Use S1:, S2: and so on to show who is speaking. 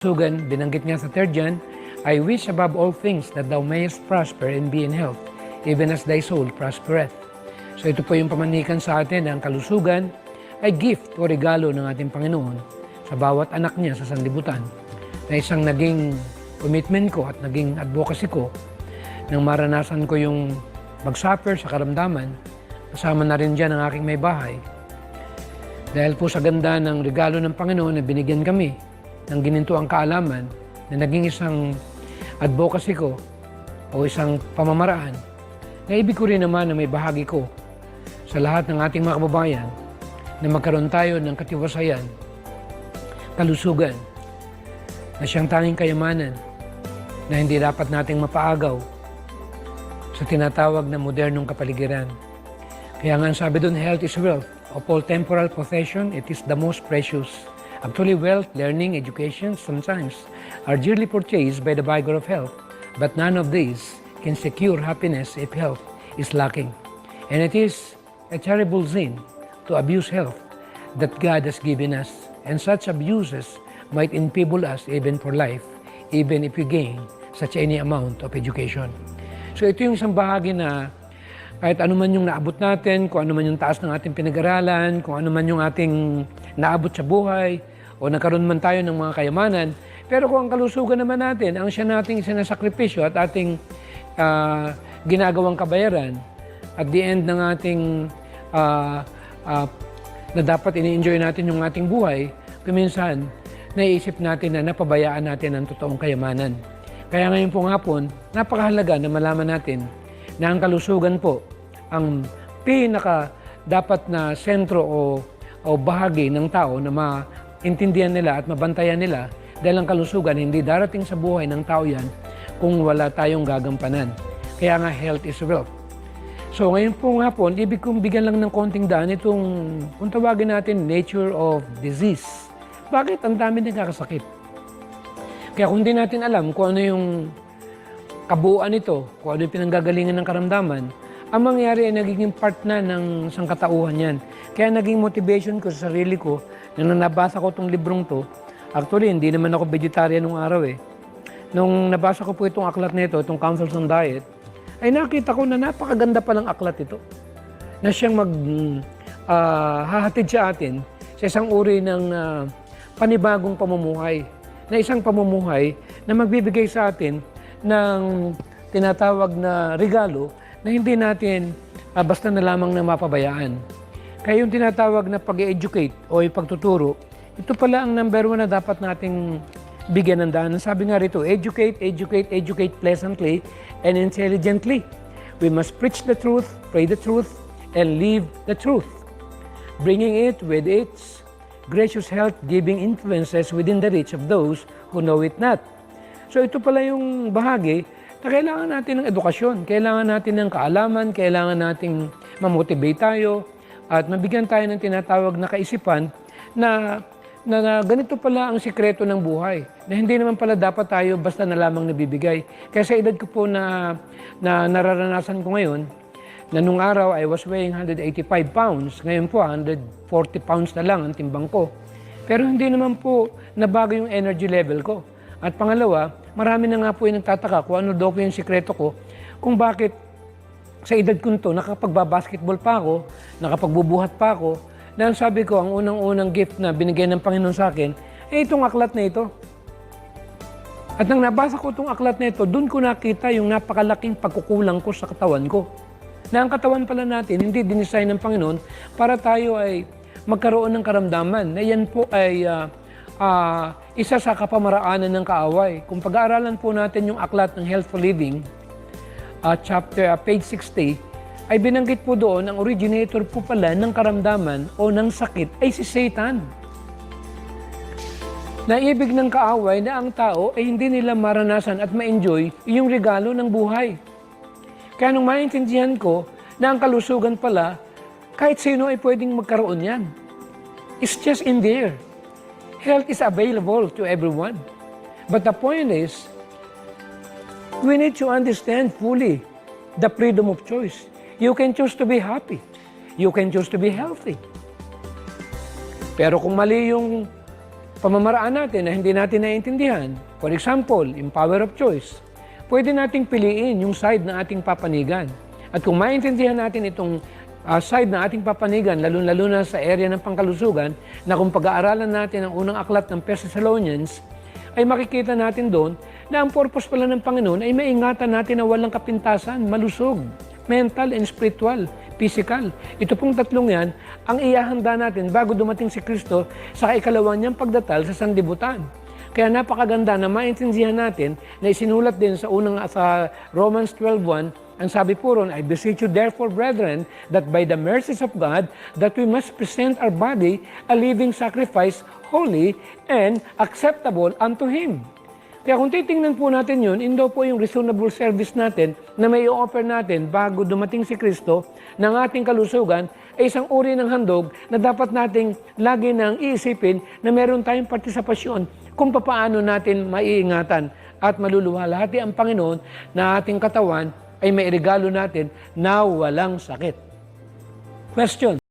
S1: Sugan, binanggit nga sa 3 John, I wish above all things that thou mayest prosper and be in health, even as thy soul prospereth. So ito po yung pamanikan sa atin na ang kalusugan ay gift o regalo ng ating Panginoon sa bawat anak niya sa sanlibutan, na isang naging commitment ko at naging advocacy ko nang maranasan ko yung mag-suffer sa karamdaman, kasama na rin dyan ang aking may bahay. Dahil po sa ganda ng regalo ng Panginoon na binigyan kami ng ginintuang kaalaman na naging isang advocacy ko o isang pamamaraan, na ibig ko rin naman na may bahagi ko sa lahat ng ating mga kababayan na magkaroon tayo ng katiwasayan, kalusugan, na siyang tanging kayamanan na hindi dapat nating mapaagaw sa tinatawag na modernong kapaligiran. Kaya nga sabi doon, health is wealth. Of all temporal possession, it is the most precious. Actually, wealth, learning, education sometimes are dearly purchased by the vigor of health, but none of these can secure happiness if health is lacking. And it is a terrible sin to abuse health that God has given us, and such abuses might enfeeble us even for life, even if we gain such any amount of education. So ito yung isang bahagi na kahit ano man yung naabot natin, kung ano man yung taas ng ating pinag-aralan, kung ano man yung ating naabot sa buhay, o nagkaroon man tayo ng mga kayamanan, pero kung ang kalusugan naman natin, ang siya nating sinasakripisyo at ating ginagawang kabayaran, at the end ng ating na dapat ini-enjoy natin yung ating buhay, kuminsan, naiisip natin na napabayaan natin ang totoong kayamanan. Kaya ngayon pong hapon, napakahalaga na malaman natin na ang kalusugan po ang pinaka dapat na sentro o bahagi ng tao na maintindihan nila at mabantayan nila, dahil ang kalusugan hindi darating sa buhay ng tao yan kung wala tayong gagampanan. Kaya nga health is wealth. So ngayon pong hapon, ibig kong bigyan lang ng konting daan itong, kung tawagin natin, nature of disease. Bakit ang dami nagkakasakit? Kaya kung hindi natin alam kung ano yung kabuuan nito, kung ano yung pinanggagalingan ng karamdaman, ang mangyayari ay nagiging part na ng sangkatauhan yan. Kaya naging motivation ko sa sarili ko, nung nabasa ko itong librong to, actually hindi naman ako vegetarian nung araw eh. Nung nabasa ko po itong aklat nito, itong Counsels on Diet, ay nakita ko na napakaganda palang aklat ito, na siyang hahatid sa atin sa isang uri ng panibagong pamumuhay, na isang pamumuhay na magbibigay sa atin ng tinatawag na regalo na hindi natin basta na lamang na mapabayaan. Kaya yung tinatawag na pag-educate o yung pagtuturo, ito pala ang number 1 na dapat nating bigyan ng daan. Sabi nga rito, educate, educate, educate pleasantly and intelligently. We must preach the truth, pray the truth, and live the truth, bringing it with its gracious health-giving influences within the reach of those who know it not. So ito pala yung bahagi na kailangan natin ng edukasyon, kailangan natin ng kaalaman, kailangan nating mamotivate tayo at mabigyan tayo ng tinatawag na kaisipan na ganito pala ang sikreto ng buhay. Na hindi naman pala dapat tayo basta na lamang nabibigay. Kaya sa edad ko po na nararanasan ko ngayon, na nung araw I was weighing 185 pounds, ngayon po 140 pounds na lang ang timbang ko. Pero hindi naman po nabago yung energy level ko. At pangalawa, marami na nga po yung nagtataka kung ano daw po yung sikreto ko, kung bakit sa edad ko to, nakapagbabasketball pa ako, nakapagbubuhat pa ako, na sabi ko, ang unang-unang gift na binigay ng Panginoon sa akin, ay itong aklat na ito. At nang nabasa ko itong aklat na ito, doon ko nakita yung napakalaking pagkukulang ko sa katawan ko. Na ang katawan pala natin, hindi dinisign ng Panginoon para tayo ay magkaroon ng karamdaman. Na yan po ay isa sa kapamaraanan ng kaaway. Kung pag-aaralan po natin yung aklat ng Healthful Living, page 60, ay binanggit po doon, ang originator po pala ng karamdaman o ng sakit ay si Satan. Naibig ng kaaway na ang tao ay hindi nila maranasan at ma-enjoy yung regalo ng buhay. Kaya nung maintindihan ko na ang kalusugan pala, kahit sino ay pwedeng magkaroon yan. It's just in there. Health is available to everyone. But the point is, we need to understand fully the freedom of choice. You can choose to be happy. You can choose to be healthy. Pero kung mali yung pamamaraan natin na hindi natin naiintindihan, for example, yung power of choice, pwede nating piliin yung side na ating papanigan. At kung maintindihan natin itong side na ating papanigan, lalo-lalo na sa area ng pangkalusugan, na kung pag-aaralan natin ang unang aklat ng 1 Thessalonians, ay makikita natin doon na ang purpose pala ng Panginoon ay maingatan natin na walang kapintasan, malusog, mental and spiritual, physical. Ito pong tatlong yan, ang iahanda natin bago dumating si Kristo sa ikalawa niyang pagdatal sa sanlibutan. Kaya napakaganda na maintindihan natin na isinulat din sa Romans 12:1, ang sabi po ron, I beseech you therefore, brethren, that by the mercies of God, that we must present our body a living sacrifice, holy and acceptable unto Him. Kaya kung titingnan po natin yun, indo po yung reasonable service natin na may offer natin bago dumating si Kristo ng ating kalusugan ay isang uri ng handog na dapat nating lagi nang iisipin na meron tayong partisipasyon kung paano natin maiingatan at maluluwalhati ang Panginoon na ating katawan ay may regalo natin na walang sakit. Question.